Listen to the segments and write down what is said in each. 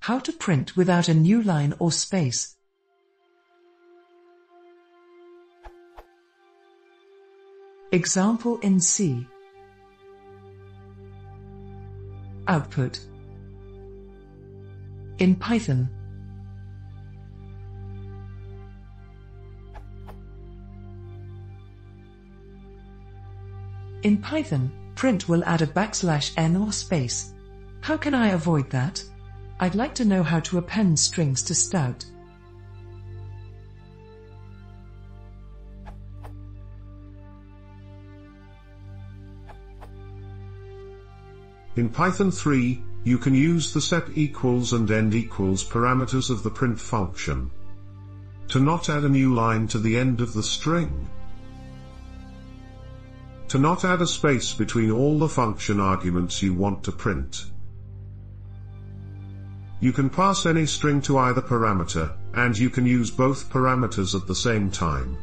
How to print without a new line or space. Example in C. Output. In Python. In Python, print will add a \n or space. How can I avoid that? I'd like to know how to append strings to stout. In Python 3, you can use the set equals and end equals parameters of the print function to not add a new line to the end of the string, to not add a space between all the function arguments you want to print. You can pass any string to either parameter, and you can use both parameters at the same time.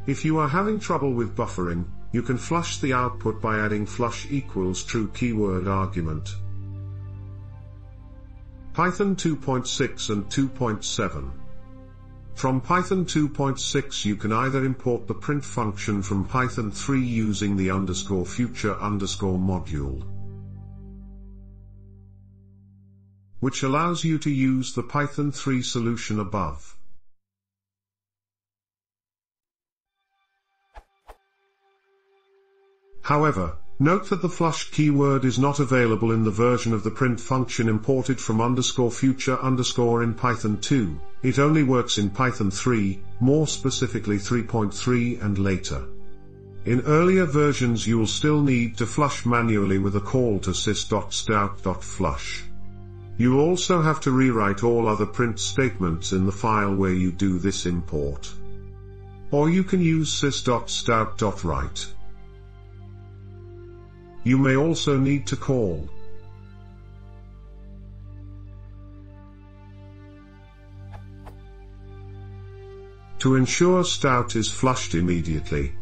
If you are having trouble with buffering, you can flush the output by adding flush equals true keyword argument. Python 2.6 and 2.7. From Python 2.6 you can either import the print function from Python 3 using the _future_ module, which allows you to use the Python 3 solution above. However, note that the flush keyword is not available in the version of the print function imported from _future_ in Python 2, it only works in Python 3, more specifically 3.3 and later. In earlier versions you will still need to flush manually with a call to sys.stout.flush. You will also have to rewrite all other print statements in the file where you do this import. Or you can use sys.stout.write. You may also need to call to ensure stout is flushed immediately.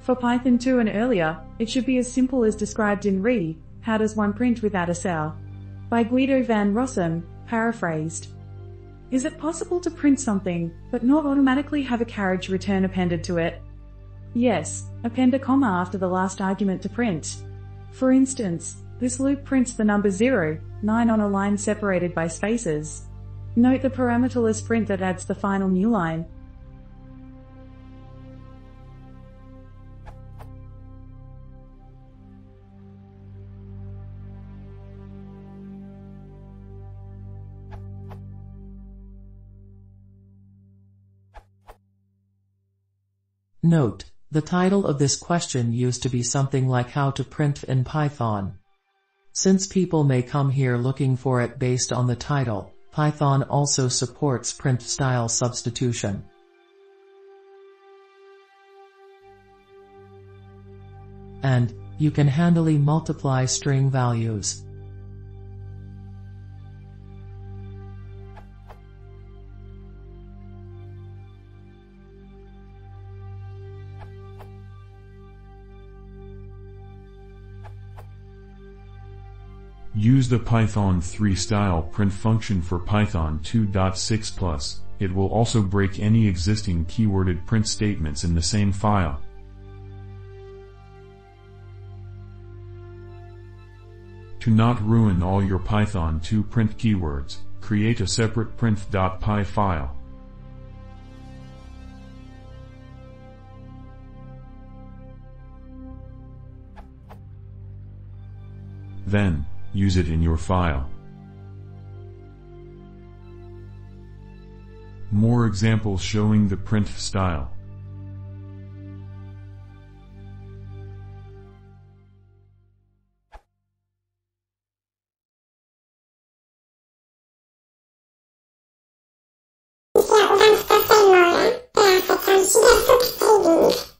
For Python 2 and earlier, it should be as simple as described in Re, How Does One Print Without a Cell? By Guido van Rossum, paraphrased. Is it possible to print something, but not automatically have a carriage return appended to it? Yes, append a comma after the last argument to print. For instance, this loop prints the number 0, 9 on a line separated by spaces. Note the parameterless print that adds the final new line. Note, the title of this question used to be something like How to Print in Python. Since people may come here looking for it based on the title, Python also supports print style substitution. And, you can handily multiply string values. Use the Python 3 style print function for Python 2.6+. It will also break any existing keyworded print statements in the same file. To not ruin all your Python 2 print keywords, create a separate print.py file. Then, use it in your file. More examples showing the print style. Ja, und dann ist das der neue. Der hat dann 4 Stück